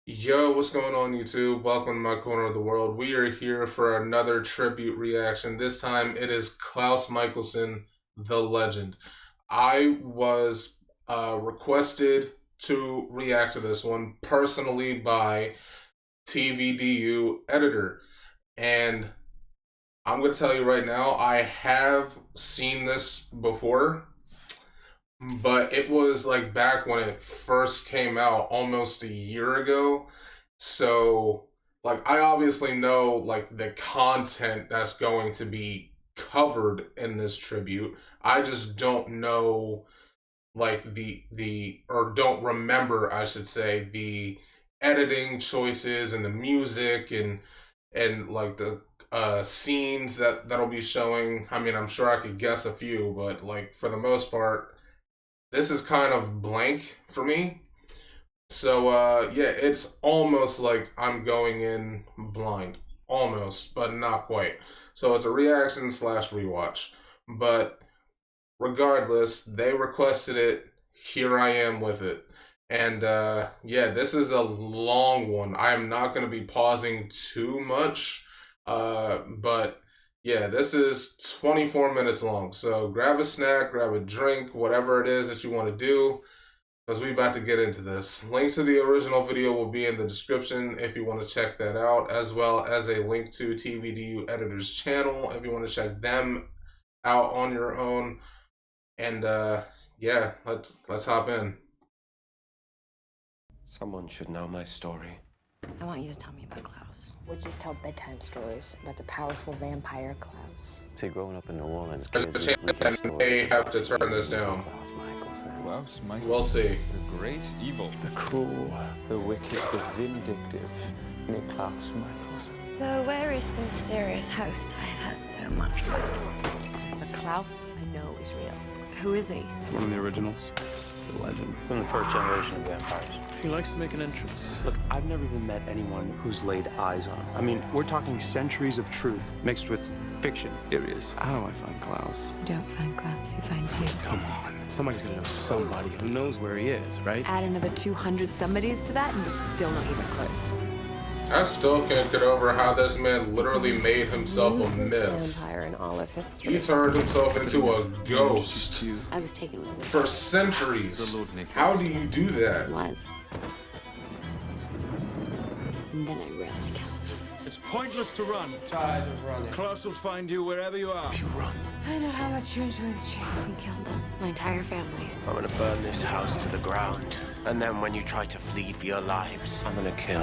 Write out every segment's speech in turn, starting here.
Yo, what's going on, YouTube? Welcome to my corner of the world. We are here for another tribute reaction. This time it is Klaus Mikaelson, the legend. I was requested to react to this one personally by TVDU editor. And I'm going to tell you right now, I have seen this before, but it was like back when it first came out almost a year ago. So, like, I obviously know like the content that's going to be covered in this tribute. I just don't know like the or don't remember, I should say, the editing choices and the music and like the scenes that'll be showing. I mean, I'm sure I could guess a few, but like for the most part, this is kind of blank for me. So yeah, it's almost like I'm going in blind. Almost, but not quite. So it's a reaction slash rewatch. But regardless, they requested it. Here I am with it. And yeah, this is a long one. I am not going to be pausing too much. But yeah, this is 24 minutes long. So grab a snack, grab a drink, whatever it is that you want to do, because we about to get into this. Link to the original video will be in the description if you want to check that out, as well as a link to TVDU Editor's channel if you want to check them out on your own. And yeah, let's hop in. Someone should know my story. I want you to tell me about Klaus. Witches tell bedtime stories about the powerful vampire Klaus. See, growing up in New Orleans, There's kids a chance I may have to turn this down. Klaus Mikaelson. We'll see. The great evil. The cruel, the wicked, the vindictive Klaus Mikaelson. So where is the mysterious host I've heard so much about? The Klaus I know is real. Who is he? One of the originals. The legend. From the first generation of vampires. He likes to make an entrance. Look, I've never even met anyone who's laid eyes on him. I mean, we're talking centuries of truth mixed with fiction. Here he is. How do I find Klaus? You don't find Klaus, he finds you. Come on. Somebody's gonna know somebody who knows where he is, right? Add another 200 somebodies to that and you're still not even close. I still can't get over how this man literally made himself a myth. Vampire in all of history. He turned himself into a ghost I was taken with it. for centuries. How do you do that? Was. And then I ran like hell. It's pointless to run. Tired of running. Klaus will find you wherever you are. You run. I know how much you enjoy the chase. You killed them. My entire family. I'm gonna burn this house to the ground. And then when you try to flee for your lives, I'm gonna kill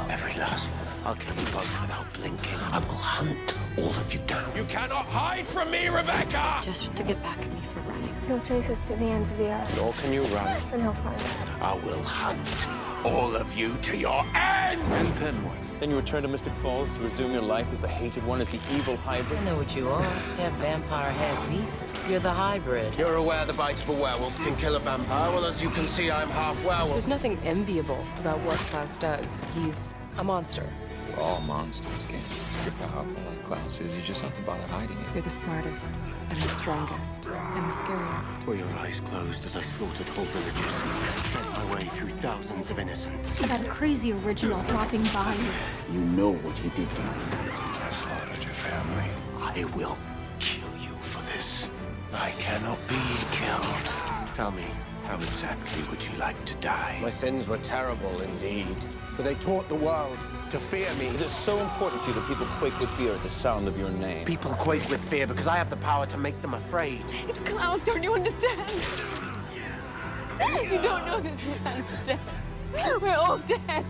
every last one. I'll kill you both without blinking. I will hunt all of you down. You cannot hide from me, Rebecca! Just to get back at me for running. He'll chase us to the ends of the earth, Nor can you run. and he'll find us. I will hunt all of you to your end! And then what? Then you return to Mystic Falls to resume your life as the hated one, as the evil hybrid? I know what you are. Half vampire, half beast. You're the hybrid. You're aware the bite of a werewolf can kill a vampire? Well, as you can see, I'm half werewolf. There's nothing enviable about what Klaus does. He's a monster. All monsters can. If you're powerful like Klaus is, you just have to bother hiding it. You're the smartest, and the strongest, and the scariest. Were your eyes closed as I slaughtered whole villages, fed my way through thousands of innocents? That crazy original dropping vines. You know what he did to my family. I slaughtered your family. I will kill you for this. I cannot be killed. Tell me, how exactly would you like to die? My sins were terrible indeed, For they taught the world to fear me. is it so important to you that people quake with fear at the sound of your name? People quake with fear because I have the power to make them afraid. It's Klaus, don't you understand? You don't know this man is dead. We're all dead.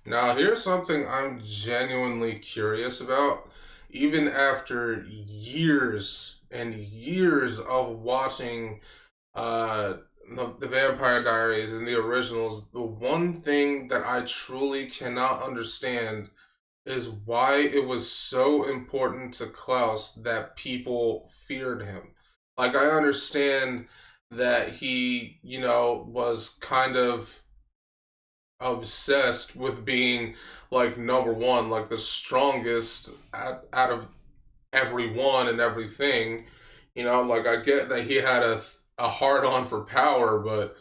Now, here's something I'm genuinely curious about. Even after years and years of watching the Vampire Diaries and the originals, the one thing that I truly cannot understand is why it was so important to Klaus that people feared him. Like, I understand that he, was kind of obsessed with being like number one, like the strongest out of everyone and everything. Like, I get that he had a hard on for power, but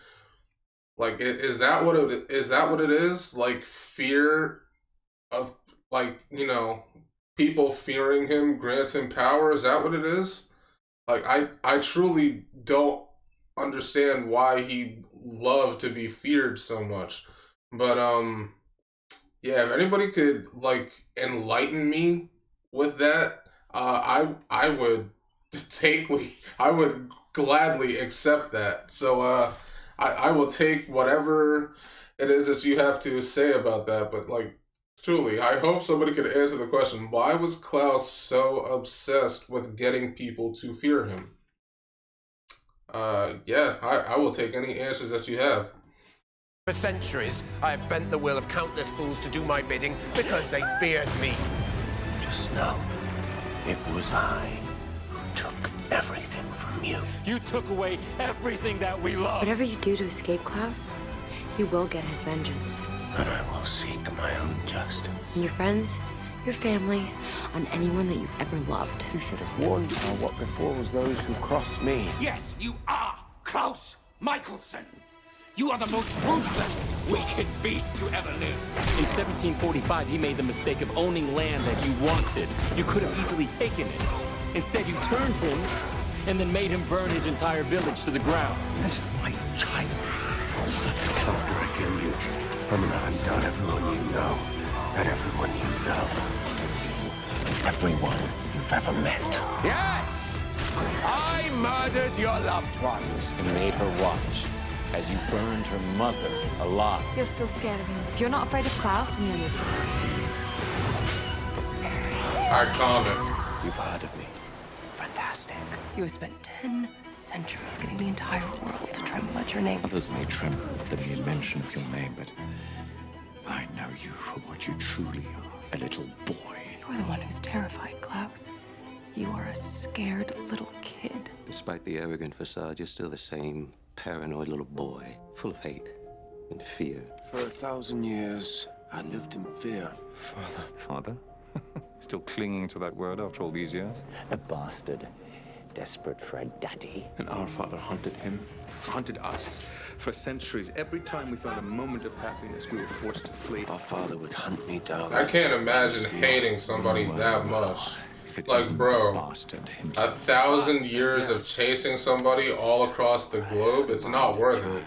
Like, is that what it is? That what it is? Like fear of, like, people fearing him grants him power. Is that what it is? Like, I truly don't understand why he loved to be feared so much. But yeah, if anybody could like enlighten me with that, I would I would gladly accept that. So I will take whatever it is that you have to say about that. But like, truly, I hope somebody could answer the question: why was Klaus so obsessed with getting people to fear him? Yeah, I will take any answers that you have. For centuries, I have bent the will of countless fools to do my bidding because they feared me. Just know, it was I who took everything from you. You took away everything that we love. Whatever you do to escape Klaus, he will get his vengeance. And I will seek my own justice. On your friends, your family, on anyone that you've ever loved. You should have warned me of what befalls those who cross me. Yes, you are Klaus Mikaelson. You are the most ruthless, wicked beast to ever live. In 1745, he made the mistake of owning land that you wanted. You could have easily taken it. Instead, you turned him and then made him burn his entire village to the ground. This is my child. Such after I kill you, I'm gonna hunt down everyone you know and everyone you love. Everyone you've ever met. Yes! I murdered your loved ones and made her watch as you burned her mother alive. You're still scared of him. If you're not afraid of Klaus, then you're not. Iconic. You've heard of me. Fantastic. You have spent 10 centuries getting the entire world to tremble at your name. Others may tremble at the mere mention of your name, but I know you for what you truly are, a little boy. You're the one who's terrified, Klaus. You are a scared little kid. Despite the arrogant facade, you're still the same paranoid little boy, full of hate and fear. For 1,000 years, I lived in fear. Father. Father? Still clinging to that word after all these years? A bastard, desperate for a daddy. And our father hunted him, hunted us. For centuries, every time we found a moment of happiness, we were forced to flee. Our father would hunt me down. I can't imagine hating somebody that much. Like, bro, 1,000 years of chasing somebody all across the globe, it's not worth it.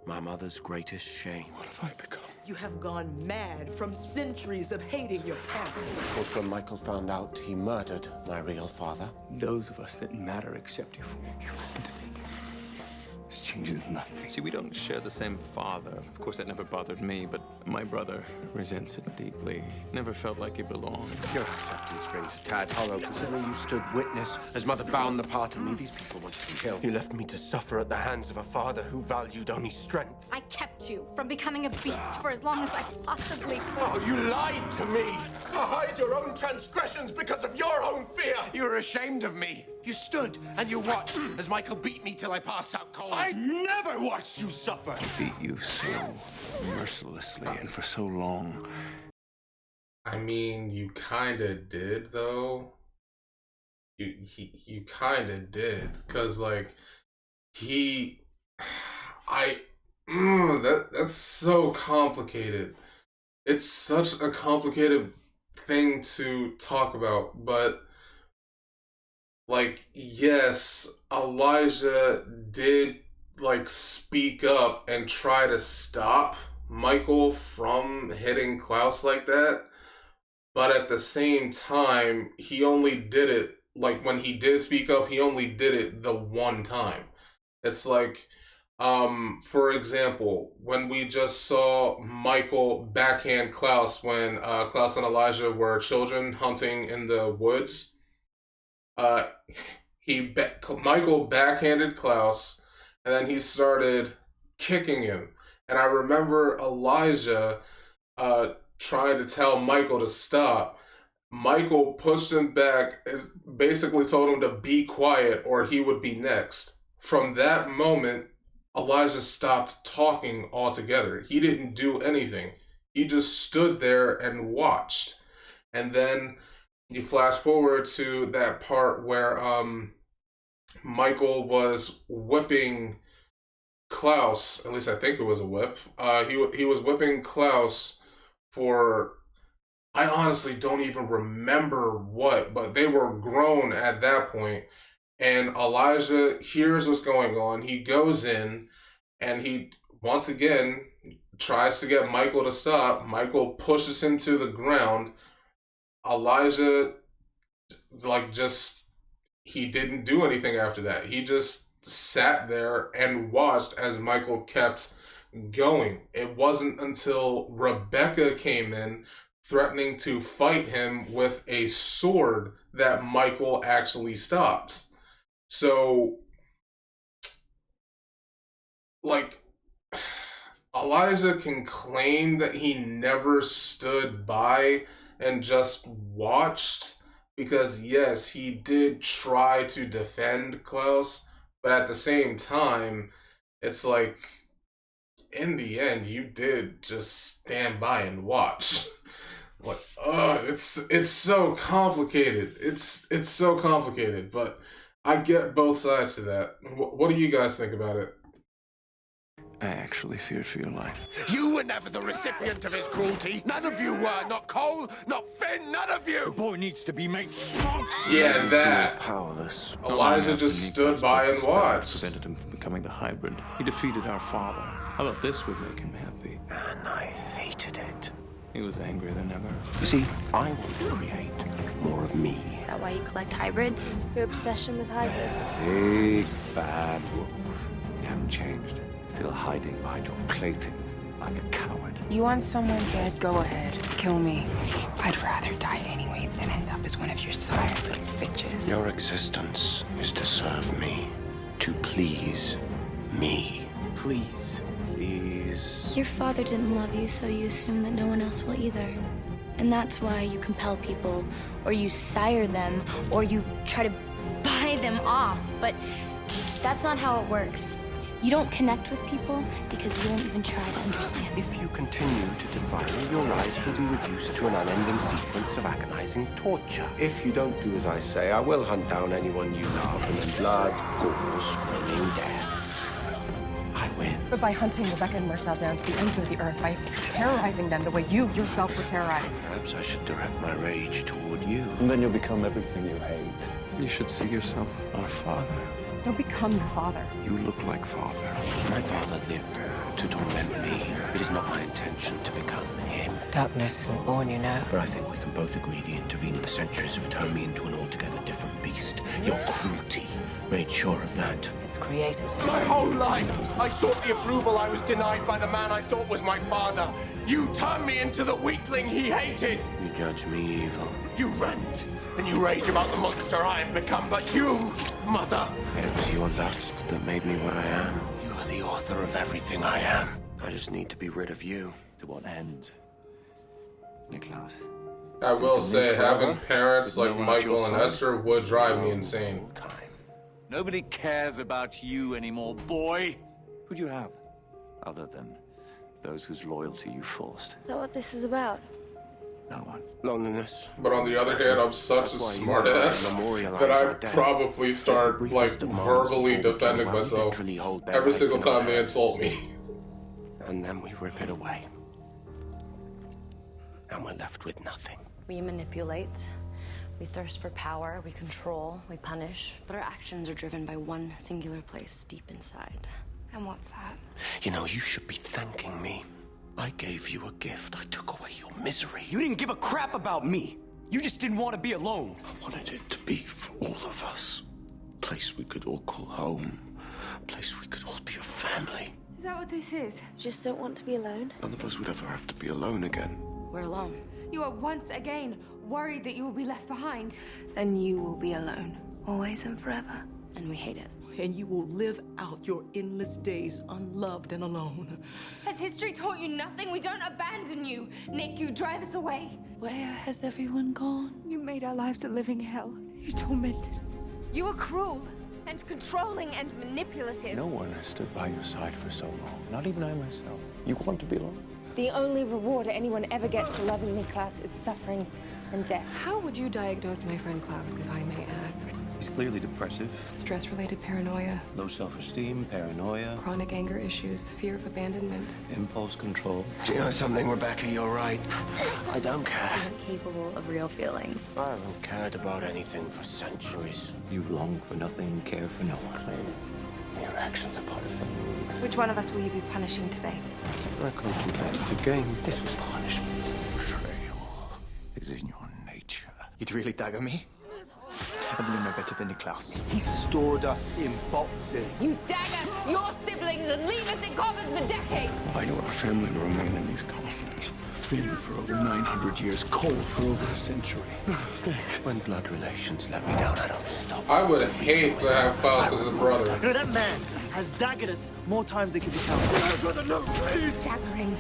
My mother's greatest shame. What have I become? You have gone mad from centuries of hating your parents. Of course, when Michael found out, he murdered my real father. Those of us that matter accept you for. You listen to me. This changes nothing. See, we don't share the same father. Of course, that never bothered me, but my brother resents it deeply. Never felt like he belonged. Your acceptance rings a tad hollow, considering you stood witness as mother bound the part of me these people wanted to kill. You left me to suffer at the hands of a father who valued only strength. I kept you from becoming a beast for as long as I possibly could. Oh, you lied to me to hide your own transgressions because of your own fear. You were ashamed of me. You stood and you watched as Michael beat me till I passed out cold. I never watched you suffer. Beat you so mercilessly and for so long. I mean, you kinda did, though. You kinda did, cause like that's so complicated. It's such a complicated thing to talk about, but like, yes, Elijah did like speak up and try to stop Michael from hitting Klaus like that, but at the same time, he only did it, like, when he did speak up, he only did it the one time. It's like, for example, when we just saw Michael backhand Klaus when Klaus and Elijah were children hunting in the woods, Michael backhanded Klaus, and then he started kicking him. And I remember Elijah trying to tell Michael to stop. Michael pushed him back, basically told him to be quiet or he would be next. From that moment, Elijah stopped talking altogether. He didn't do anything. He just stood there and watched. And then you flash forward to that part where Michael was whipping Klaus, at least I think it was a whip. He was whipping Klaus for, I honestly don't even remember what, but they were grown at that point. And Elijah hears what's going on. He goes in and he once again tries to get Michael to stop. Michael pushes him to the ground. Elijah, he didn't do anything after that. He just sat there and watched as Michael kept going. It wasn't until Rebecca came in threatening to fight him with a sword that Michael actually stopped. So, Elijah can claim that he never stood by and just watched, because yes, he did try to defend Klaus, but at the same time, it's like, in the end, you did just stand by and watch. It's so complicated. It's so complicated, but I get both sides to that. What do you guys think about it? I actually feared for your life. You were never the recipient of his cruelty. None of you were. Not Cole, not Finn, none of you. The boy needs to be made strong. Yeah, that. Powerless. Elijah just stood by and watched. Prevented him from becoming the hybrid. He defeated our father. I thought this would make him happy. And I hated it. He was angrier than ever. You see, I want to create more of me. Is that why you collect hybrids? Your obsession with hybrids? Big bad wolf. You haven't changed. Still hiding behind your playthings like a coward. You want someone dead? Go ahead. Kill me. I'd rather die anyway than end up as one of your sire's little bitches. Your existence is to serve me. To please me. Please. Please. Your father didn't love you, so you assume that no one else will either. And that's why you compel people, or you sire them, or you try to buy them off. But that's not how it works. You don't connect with people because you won't even try to understand. If you continue to defy me, your lives will be reduced to an unending sequence of agonizing torture. If you don't do as I say, I will hunt down anyone you love, and in blood, gore, screaming death. I win. But by hunting Rebecca and Marcel down to the ends of the earth, by terrorizing them the way you yourself were terrorized. Perhaps I should direct my rage toward you. And then you'll become everything you hate. You should see yourself our father. Don't become your father. You look like father. My father lived to torment me. It is not my intention to become him. Darkness isn't born, you know. But I think we can both agree the intervening centuries have turned me into an altogether different beast. Your cruelty made sure of that. It's created. My whole life, I sought the approval I was denied by the man I thought was my father. You turned me into the weakling he hated. You judge me evil. You rant and you rage about the monster I have become, but you, Mother. It was your lust that made me what I am. You are the author of everything I am. I just need to be rid of you. To what end, Niklaus? I will say, having parents like Michael and Esther would drive me insane. Nobody cares about you anymore, boy. Who do you have, other than those whose loyalty you forced? Is that what this is about? No one. Loneliness. But on the other hand, I'm such a smart ass that I probably start, verbally defending myself every single time they insult me. And then we rip it away. And we're left with nothing. We manipulate, we thirst for power, we control, we punish, but our actions are driven by one singular place deep inside. And what's that? You know, you should be thanking me. I gave you a gift. I took away your misery. You didn't give a crap about me. You just didn't want to be alone. I wanted it to be for all of us. A place we could all call home. A place we could all be a family. Is that what this is? Just don't want to be alone? None of us would ever have to be alone again. We're alone. You are once again worried that you will be left behind. And you will be alone. Always and forever. And we hate it. And you will live out your endless days unloved and alone. Has history taught you nothing? We don't abandon you. Nick, you drive us away. Where has everyone gone? You made our lives a living hell. You tormented. You were cruel and controlling and manipulative. No one has stood by your side for so long. Not even I myself. You want to be alone? The only reward anyone ever gets for loving me, Klaus, is suffering and death. How would you diagnose my friend Klaus, if I may ask? He's clearly depressive. Stress-related paranoia, Low self-esteem, paranoia, chronic anger issues, fear of abandonment. impulse control. Do you know something, Rebecca? You're right. I don't care. Isn't capable of real feelings. I haven't cared about anything for centuries. You long for nothing, care for no one. Clearly, your actions are part of some moves. Which one of us will you be punishing today? I contemplated the game. This was punishment. Betrayal is in your nature. You'd really dagger me? I really know better than you, Klaus. He stored us in boxes. You dagger your siblings and leave us in coffins for decades! I know our family will remain in these coffins. Thin for over 900 years, cold for over a century. When blood relations let me down, I don't stop. I would hate to have Klaus as a brother. You know, that man has daggered us more times than can be counted. My brother, no, please! Staggering,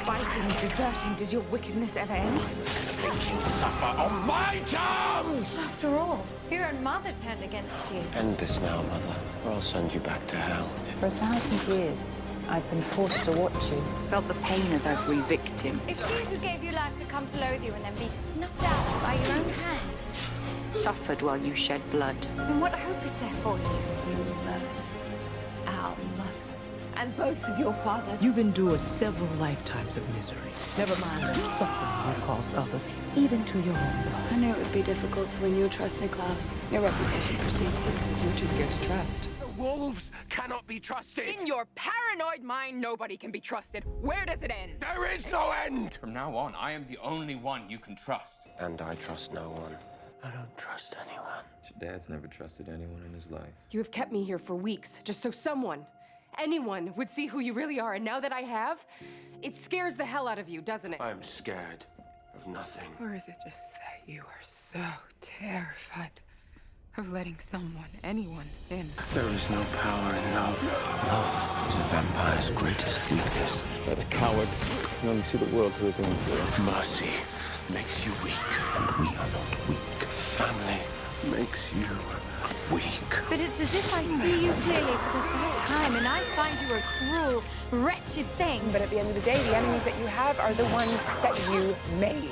fighting, deserting. Does your wickedness ever end? Make him suffer on my terms! After all, your own mother turned against you. End this now, Mother, or I'll send you back to hell. For 1,000 years, I've been forced to watch you. Felt the pain of every victim. If she who gave you life could come to loathe you and then be snuffed out by your own hand, Suffered while you shed blood. then what hope is there for you? You murdered our mother and both of your fathers. You've endured several lifetimes of misery. Never mind the suffering you've caused others, even to your own blood. I knew it would be difficult to win you to trust me, Klaus. Your reputation precedes you. So you're too scared to trust. Wolves cannot be trusted. In your paranoid mind, nobody can be trusted. Where does it end? There is no end. From now on, I am the only one you can trust. And I trust no one. I don't trust anyone. Your dad's never trusted anyone in his life. You have kept me here for weeks, just so someone, anyone, would see who you really are. And now that I have, it scares the hell out of you, doesn't it? I'm scared of nothing. Or is it just that you are so terrified of letting someone, anyone, in? There is no power in love. Love is a vampire's greatest weakness. But a coward can only see the world through his own fear. Mercy makes you weak, and we are not weak. Family makes you weak. But it's as if I see you clearly for the first time, and I find you a cruel, wretched thing. But at the end of the day, the enemies that you have are the ones that you made.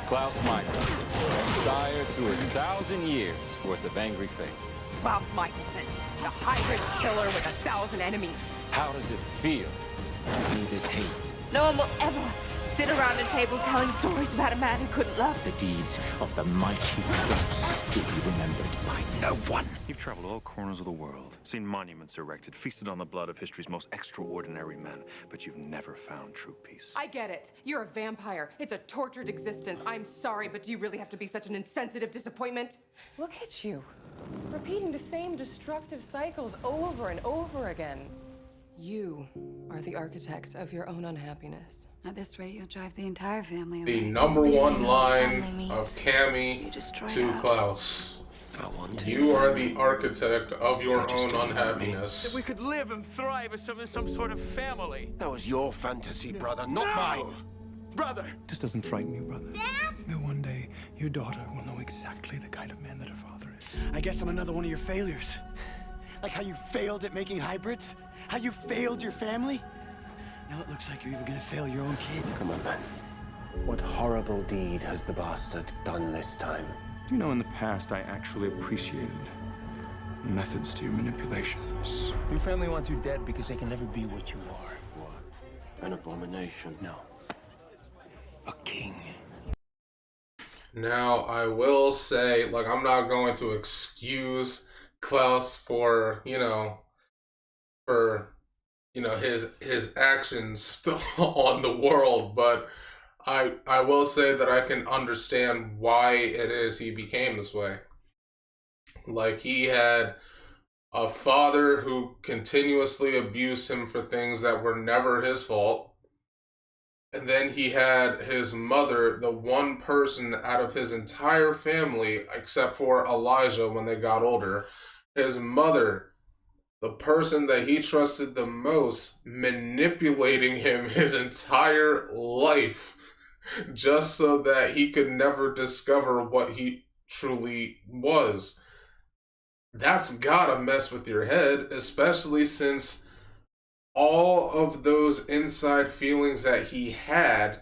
Klaus Mikaelson, sire to 1,000 years worth of angry faces. Klaus Mikaelson, the hybrid killer with 1,000 enemies. How does it feel to need his hate? No one will ever sit around a table telling stories about a man who couldn't love. The deeds of the mighty Klaus will be remembered by no one. You've traveled all corners of the world, seen monuments erected, feasted on the blood of history's most extraordinary men, but you've never found true peace. I get it. You're a vampire. It's a tortured existence. I'm sorry, but do you really have to be such an insensitive disappointment? Look at you, repeating the same destructive cycles over and over again. You are the architect of your own unhappiness. At this rate, you'll drive the entire family The away. number They say one no line family of meets. Cammy You destroy to us. Klaus. I want You are the architect of your own unhappiness. That we could live and thrive as some sort of family. That was your fantasy, brother, not mine. Brother! This doesn't frighten you, brother. Dad? That one day, your daughter will know exactly the kind of man that her father is. I guess I'm another one of your failures. Like how you failed at making hybrids? How you failed your family? Now it looks like you're even gonna fail your own kid. Come on, then. What horrible deed has the bastard done this time? Do you know, in the past, I actually appreciated the methods to your manipulations. Your family wants you dead because they can never be what you are. What? An abomination? No. A king. Now, I will say, like, I'm not going to excuse Klaus for, his actions on the world, but I will say that I can understand why it is he became this way. Like, he had a father who continuously abused him for things that were never his fault. And then he had his mother, the one person out of his entire family, except for Elijah when they got older, his mother, the person that he trusted the most, manipulating him his entire life just so that he could never discover what he truly was. That's gotta mess with your head, especially since all of those inside feelings that he had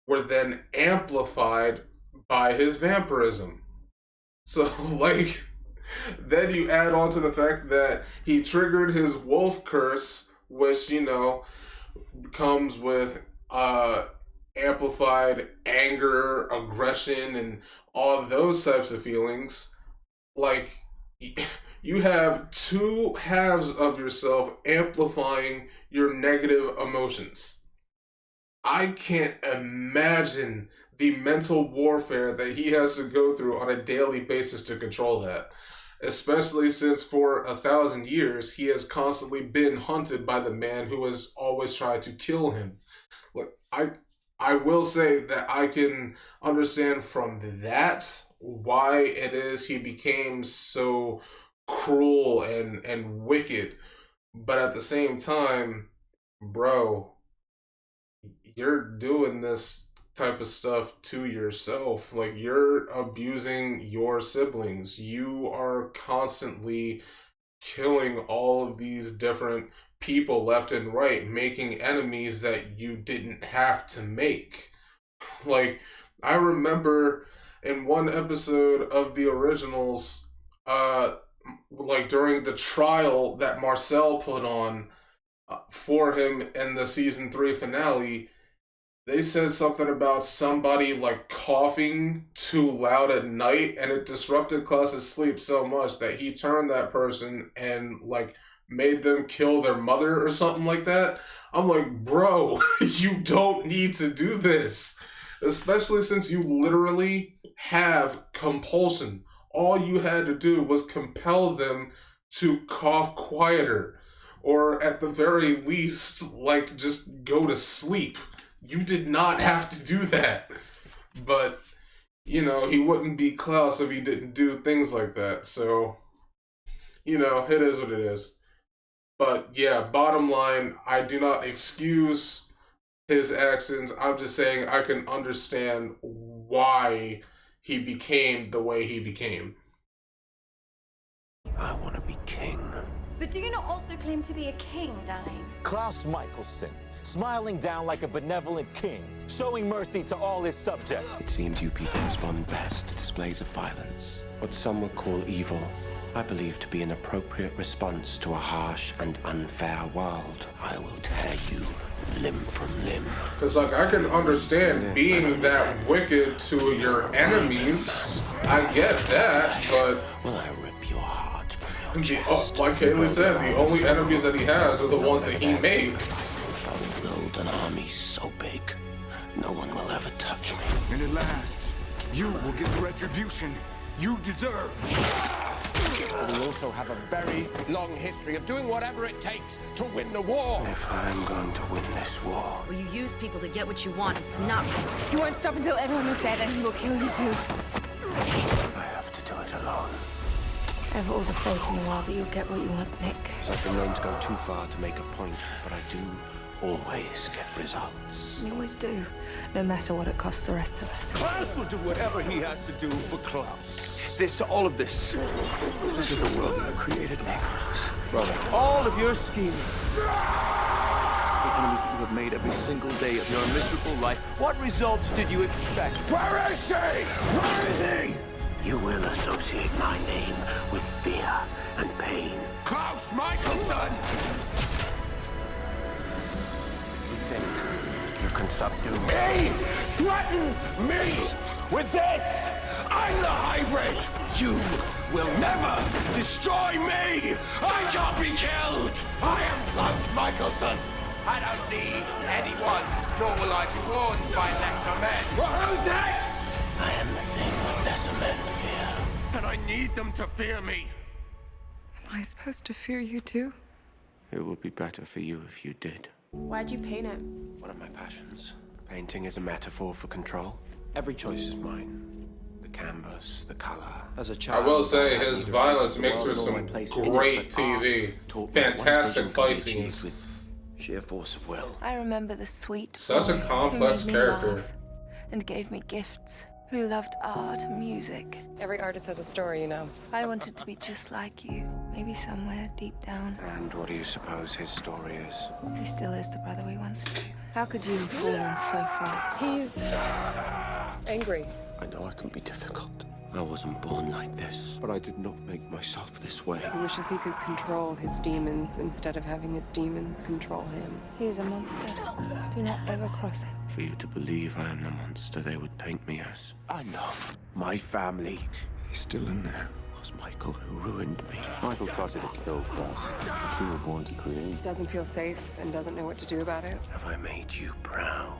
were then amplified by his vampirism. So, like, Then you add on to the fact that he triggered his wolf curse, which, you know, comes with amplified anger, aggression, and all those types of feelings. Like, you have two halves of yourself amplifying your negative emotions. I can't imagine the mental warfare that he has to go through on a daily basis to control that. Especially since for 1,000 years, he has constantly been hunted by the man who has always tried to kill him. Like, I will say that I can understand from that why it is he became so cruel and wicked. But at the same time, bro, you're doing this type of stuff to yourself. Like, you're abusing your siblings. You are constantly killing all of these different people left and right, making enemies that you didn't have to make. Like, I remember in one episode of the originals, like during the trial that Marcel put on for him in the season 3 finale, they said something about somebody like coughing too loud at night, and it disrupted Klaus's sleep so much that he turned that person and like made them kill their mother or something like that. I'm like, bro, you don't need to do this. Especially since you literally have compulsion. All you had to do was compel them to cough quieter. Or at the very least, like, just go to sleep. You did not have to do that. But, you know, he wouldn't be Klaus if he didn't do things like that. So, you know, it is what it is. But, yeah, bottom line, I do not excuse his actions. I'm just saying I can understand why he became the way he became. I want to be king. But do you not also claim to be a king, darling? Klaus Mikaelson, smiling down like a benevolent king, showing mercy to all his subjects. It seems you people respond best to displays of violence. What some would call evil, I believe to be an appropriate response to a harsh and unfair world. I will tear you limb from limb. Because, like, I can understand being that wicked to your enemies. I get that, but... Will I rip your heart from your chest? Like Kaylee said, the only enemies that he has are the ones that he made. I will build an army so big, no one will ever touch me. And at last, you will get the retribution you deserve. We also have a very long history of doing whatever it takes to win the war. If I'm going to win this war... Well, you use people to get what you want. It's not me. He won't stop until everyone is dead, and he will kill you too. I have to do it alone. I have all the faith in the world that you'll get what you want, Nick. I've been known to go too far to make a point, but I do always get results. You always do, no matter what it costs the rest of us. Klaus will do whatever he has to do for Klaus. All of this is the world you created, Nicholas. Brother. All of your scheming. The enemies that you have made every single day of your miserable life. What results did you expect? Where is she? Where is he? You will associate my name with fear and pain. Klaus Mikaelson! You think you can subdue me? Threaten me with this? I'm the hybrid! You will never destroy me! I can't be killed! I am Klaus Mikaelson! I don't need anyone, nor will I be warned by lesser men. Well, who's next? I am the thing that lesser men fear. And I need them to fear me. Am I supposed to fear you too? It would be better for you if you did. Why'd you paint it? One of my passions. Painting is a metaphor for control. Every choice is mine. The canvas, the color. As a child, I will say his violence makes for some great TV. Fantastic fight scenes. Sheer force of will. I remember the sweet Such a boy complex who made me character. laugh and gave me gifts, who loved art and music. Every artist has a story, you know. I wanted to be just like you, maybe somewhere deep down. And what do you suppose his story is? He still is the brother we once knew. How could you have fallen so far? He's angry. I know I can be difficult. I wasn't born like this, but I did not make myself this way. He wishes he could control his demons instead of having his demons control him. He is a monster. Do not ever cross him. For you to believe I am the monster they would paint me as. Enough. My family. He's still in there. It was Michael who ruined me. Michael started to kill Klaus, but you were born to create. Doesn't feel safe and doesn't know what to do about it. Have I made you proud,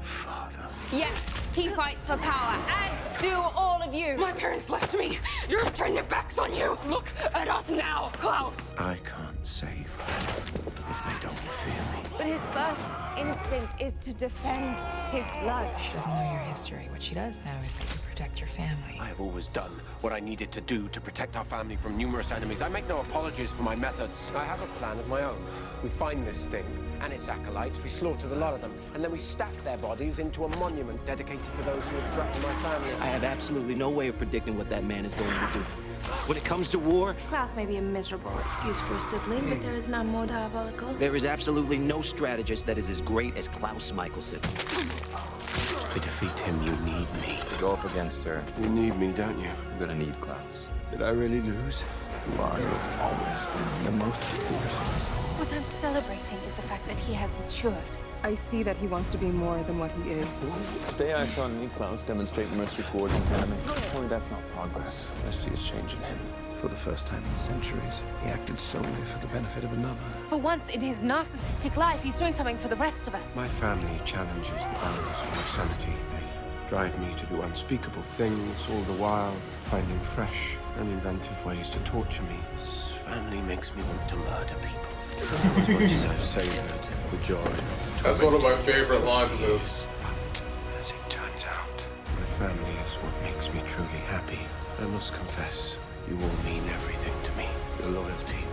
Father? Yes, he fights for power, as do all of you. My parents left me. You're turning your backs on you. Look at us now, Klaus. I can't save her if they don't fear me. But his first instinct is to defend his blood. She doesn't know your history. What she does know is that you protect your family. I have always done what I needed to do to protect our family from numerous enemies. I make no apologies for my methods. I have a plan of my own. We find this thing and its acolytes, we slaughter the lot of them, and then we stack their bodies into a monument dedicated to those who have threatened my family. I have absolutely no way of predicting what that man is going to do. When it comes to war, Klaus may be a miserable excuse for a sibling, but there is none more diabolical. there is absolutely no strategist that is as great as Klaus Mikaelson. To defeat him, you need me. To go up against her, You need me, don't you? you're gonna need Klaus. Did I really lose? You are, you've always been the most fierce. What I'm celebrating is the fact that he has matured. I see that he wants to be more than what he is. Today I saw Klaus demonstrate mercy towards his enemy. Only that's not progress. I see a change in him. For the first time in centuries, he acted solely for the benefit of another. For once in his narcissistic life, he's doing something for the rest of us. My family challenges the bounds of my sanity. They drive me to do unspeakable things, all the while finding fresh and inventive ways to torture me. This family makes me want to murder people. As much as I've savored the joy. That's one of my favorite lines of this. But as it turns out, my family is what makes me truly happy. I must confess, you all mean everything to me. Your loyalty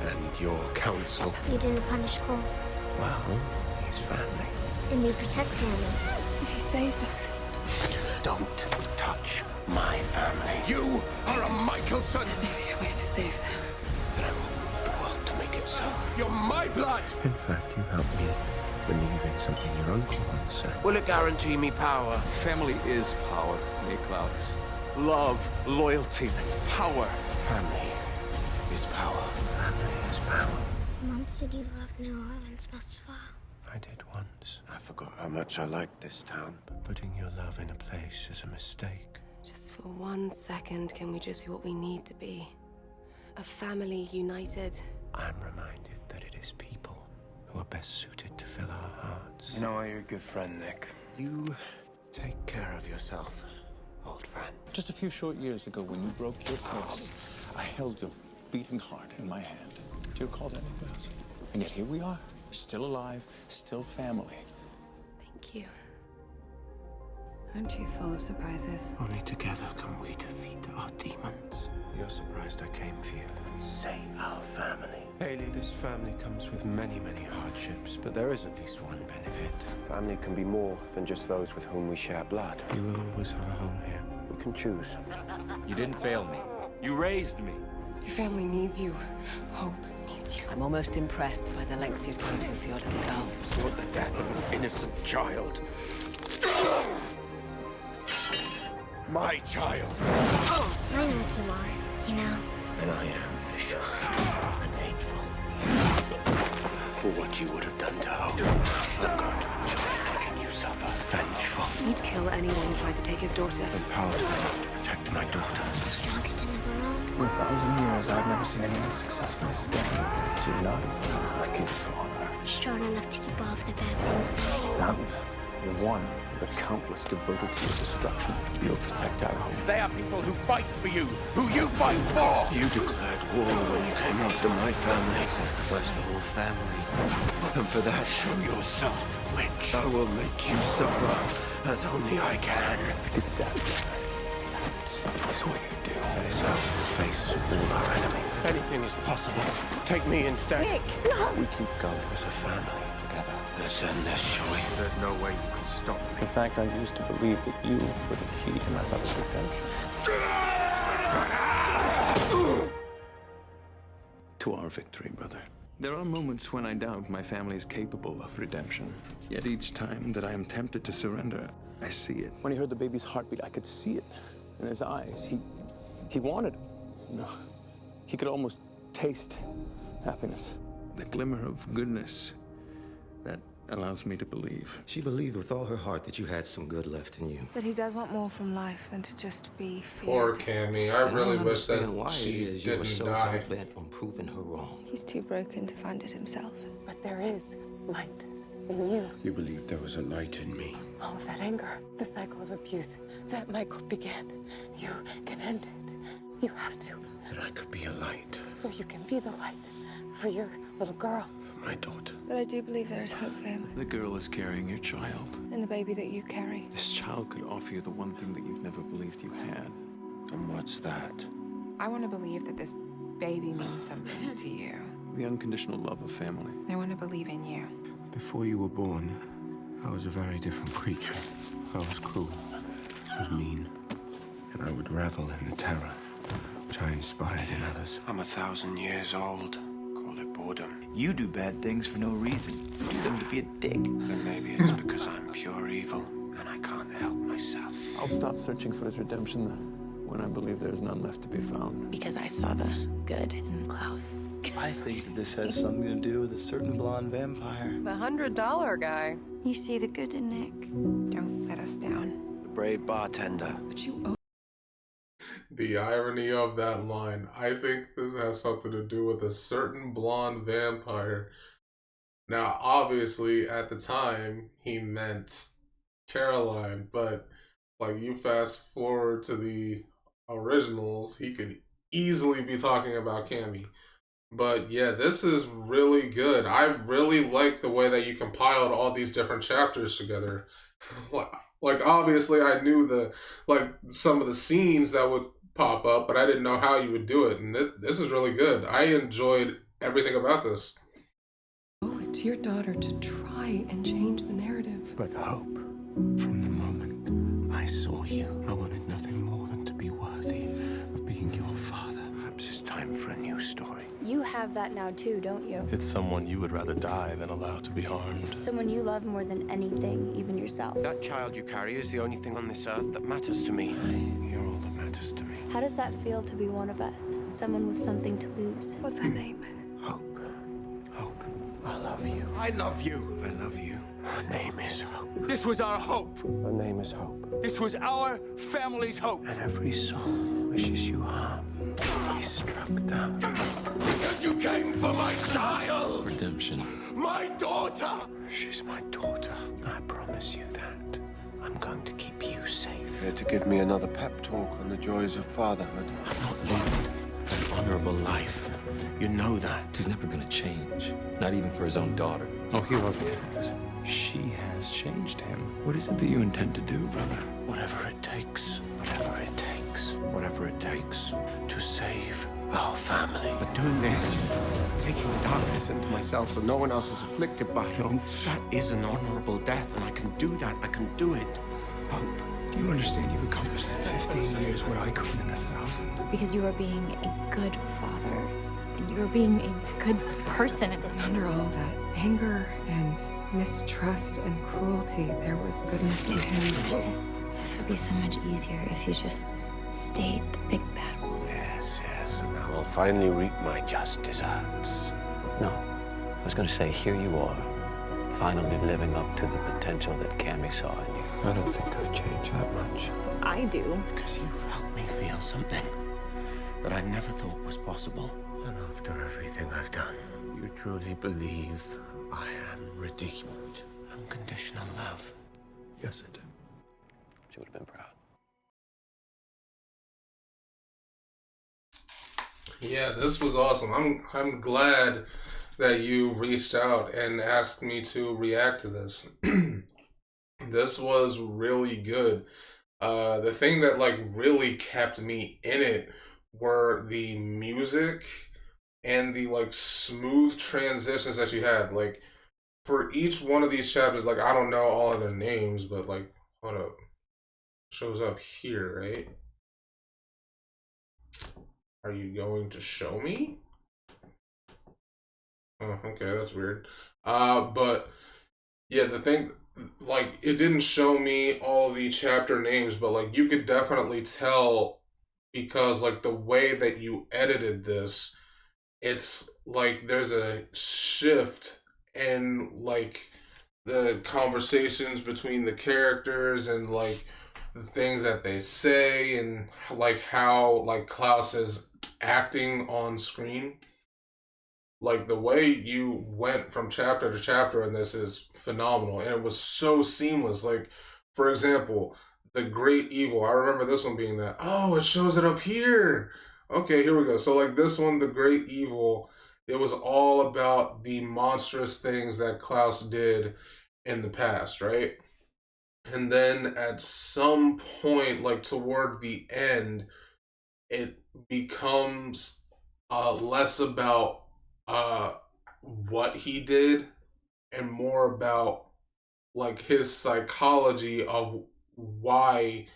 and your counsel. You didn't punish Cole. Well, he's family. And you protect family. He saved us. Don't touch my family. You are a Mikaelson! Maybe a way to save them. Then I will move the world to make it so. You're my blood! In fact, you helped me believing something your uncle once said. Will it guarantee me power? Family is power, Klaus. Love, loyalty, that's power. Family is power. Family is power. Mom said you loved New Orleans best of all. I did once. I forgot how much I liked this town, but putting your love in a place is a mistake. Just for 1 second, can we just be what we need to be? A family united. I'm reminded that it is people who are best suited to fill our hearts. You know you're a good friend, Nick. You take care of yourself, old friend. Just a few short years ago, when you broke your curse, I held your beating heart in my hand. Do you recall that, Klaus? And yet here we are, still alive, still family. Thank you. Aren't you full of surprises? Only together can we defeat our demons. You're surprised I came for you. Say our family. Haley, this family comes with many, many hardships, but there is at least one benefit. Family can be more than just those with whom we share blood. You will always have a home here. We can choose. You didn't fail me. You raised me. Your family needs you. Hope needs you. I'm almost impressed by the lengths you've gone to for your little girl. Sought the death of an innocent child. My child. I know what you are, you know. And I am vicious and hateful. For what you would have done to Hope, I'm going to enjoy making you suffer. Vengeful. He'd kill anyone who tried to take his daughter. Empowered enough to protect my daughter. The strongest in the world. In 1,000 years, I've never seen anyone successfully stand with blood wicked for honor. Strong enough to keep all of the bad things away. Not one of the countless devoted to your destruction. You'll protect our home. They are people who fight for you, who you fight for! You declared war when you came after my family. Sacrificed the whole family. And for that, show yourself witch. I will make you suffer as only I can. Because that is what you do. So face all our enemies. Anything is possible. Take me instead. Nick, no! We keep going as a family together. This end this, shall we? There's no way you can stop me. In fact, I used to believe that you were the key to my brother's redemption. To our victory, brother. There are moments when I doubt my family is capable of redemption. Yet each time that I am tempted to surrender, I see it. When I heard the baby's heartbeat, I could see it. in his eyes. He wanted it. You know, he could almost taste happiness. The glimmer of goodness that allows me to believe. She believed with all her heart that you had some good left in you. But he does want more from life than to just be feared. Poor Cammy. I really wish that Why she it is you were didn't so die. hell-bent on proving her wrong. He's too broken to find it himself. But there is light in you. You believed there was a light in me. All of that anger, the cycle of abuse that Michael began, you can end it. You have to. That I could be a light. So you can be the light for your little girl. For my daughter. But I do believe there is hope for him. The girl is carrying your child. And the baby that you carry. This child could offer you the one thing that you've never believed you had. And what's that? I want to believe that this baby means something to you. The unconditional love of family. I want to believe in you. Before you were born, I was a very different creature. I was cruel. I was mean. And I would revel in the terror which I inspired in others. I'm 1,000 years old. Call it boredom. You do bad things for no reason. You do them to be a dick. And maybe it's because I'm pure evil and I can't help myself. I'll stop searching for his redemption when I believe there's none left to be found. Because I saw the good in Klaus. I think that this has something to do with a certain blonde vampire. The $100 guy. You see the good in Nick. Don't let us down. The brave bartender. But you owe. The irony of that line. I think this has something to do with a certain blonde vampire. Now, obviously, at the time, he meant Caroline, but like you fast forward to the originals, he could easily be talking about Cammy. But yeah, this is really good. I really like the way that you compiled all these different chapters together. Like obviously I knew some of the scenes that would pop up, but I didn't know how you would do it. And this is really good. I enjoyed everything about this. Owe it to your daughter to try and change the narrative. But hope. From the moment I saw you, I wanted nothing more than to be worthy of being your father. Perhaps it's time for a new story. You have that now too, don't you? It's someone you would rather die than allow to be harmed. Someone you love more than anything, even yourself. That child you carry is the only thing on this earth that matters to me. You're all that matters to me. How does that feel to be one of us? Someone with something to lose? What's her name? Hope. Hope. I love you. I love you. I love you. Her name is Hope. This was our hope. Her name is Hope. This was our family's hope. And every soul wishes you harm. Be struck down. Because you came for my child! Redemption. My daughter! She's my daughter. I promise you that. I'm going to keep you safe. Here to give me another pep talk on the joys of fatherhood. I've not lived an honorable life. You know that. He's never gonna change. Not even for his own daughter. Oh, he already has. She has changed him. What is it that you intend to do, brother? Whatever it takes. Whatever it takes. Whatever it takes to save our family. But doing this, taking the darkness into myself so no one else is afflicted by it, that is an honorable death, and I can do that. I can do it. Hope. Do you understand you've accomplished in 15 years what I couldn't in 1,000? Because you are being a good father. And you are being a good person. And under all that anger and mistrust and cruelty, there was goodness in him. This would be so much easier if you just stayed the big bad wolf. Yes, yes, and I will finally reap my just deserts. No. I was going to say, here you are, finally living up to the potential that Cammy saw in you. I don't think I've changed that much. I do. Because you've helped me feel something that I never thought was possible. And after everything I've done, you truly believe I am redeemed. Unconditional love. Yes, I do. She would have been proud. Yeah, this was awesome. I'm glad that you reached out and asked me to react to this. This was really good. The thing that really kept me in it were the music and the smooth transitions that you had. For each one of these chapters, I don't know all of their names, but hold up. Shows up here, right? Are you going to show me? Oh, okay, that's weird. But yeah, the thing like, it didn't show me all the chapter names, but like you could definitely tell because like the way that you edited this, it's like there's a shift in like the conversations between the characters and like the things that they say and like how like Klaus is acting on screen. Like the way you went from chapter to chapter in this is phenomenal, and it was so seamless. Like, for example, the great evil. I remember this one being that. Oh, it shows it up here. Okay, here we go. So like this one, the great evil. It was all about the monstrous things that Klaus did in the past, right? And then at some point, like toward the end, it becomes less about uh, what he did and more about like his psychology of why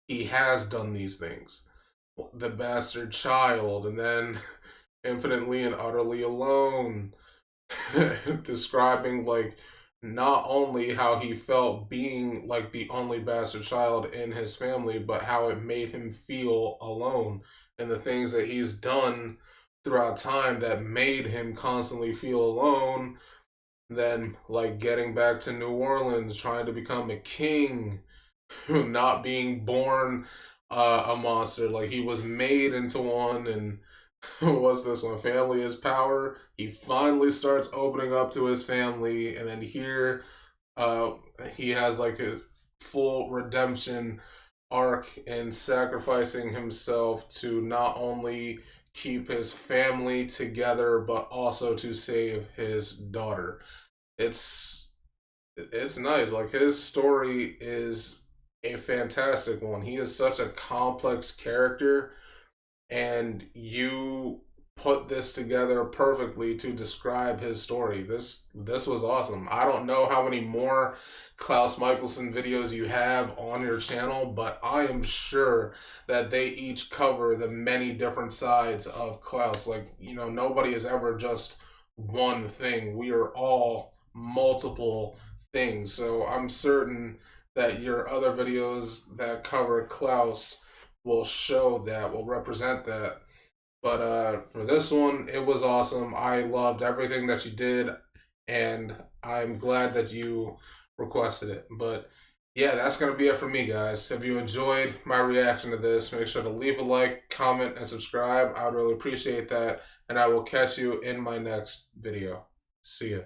he has done these things. The bastard child, and then infinitely and utterly alone, describing like not only how he felt being like the only bastard child in his family, but how it made him feel alone and the things that he's done throughout time that made him constantly feel alone. Then, like, getting back to New Orleans, trying to become a king, not being born a monster. Like, he was made into one, and what's this one? Family is power. He finally starts opening up to his family, and then here uh, he has like his full redemption arc and sacrificing himself to not only keep his family together but also to save his daughter. It's it's nice. Like his story is a fantastic one. He is such a complex character, and you put this together perfectly to describe his story. This was awesome. I don't know how many more Klaus Mikaelson videos you have on your channel, but I am sure that they each cover the many different sides of Klaus. Like, you know, nobody is ever just one thing. We are all multiple things. So I'm certain that your other videos that cover Klaus will show that, will represent that. But for this one, it was awesome. I loved everything that you did, and I'm glad that you requested it. But yeah, that's going to be it for me, guys. If you enjoyed my reaction to this, make sure to leave a like, comment, and subscribe. I would really appreciate that, and I will catch you in my next video. See ya.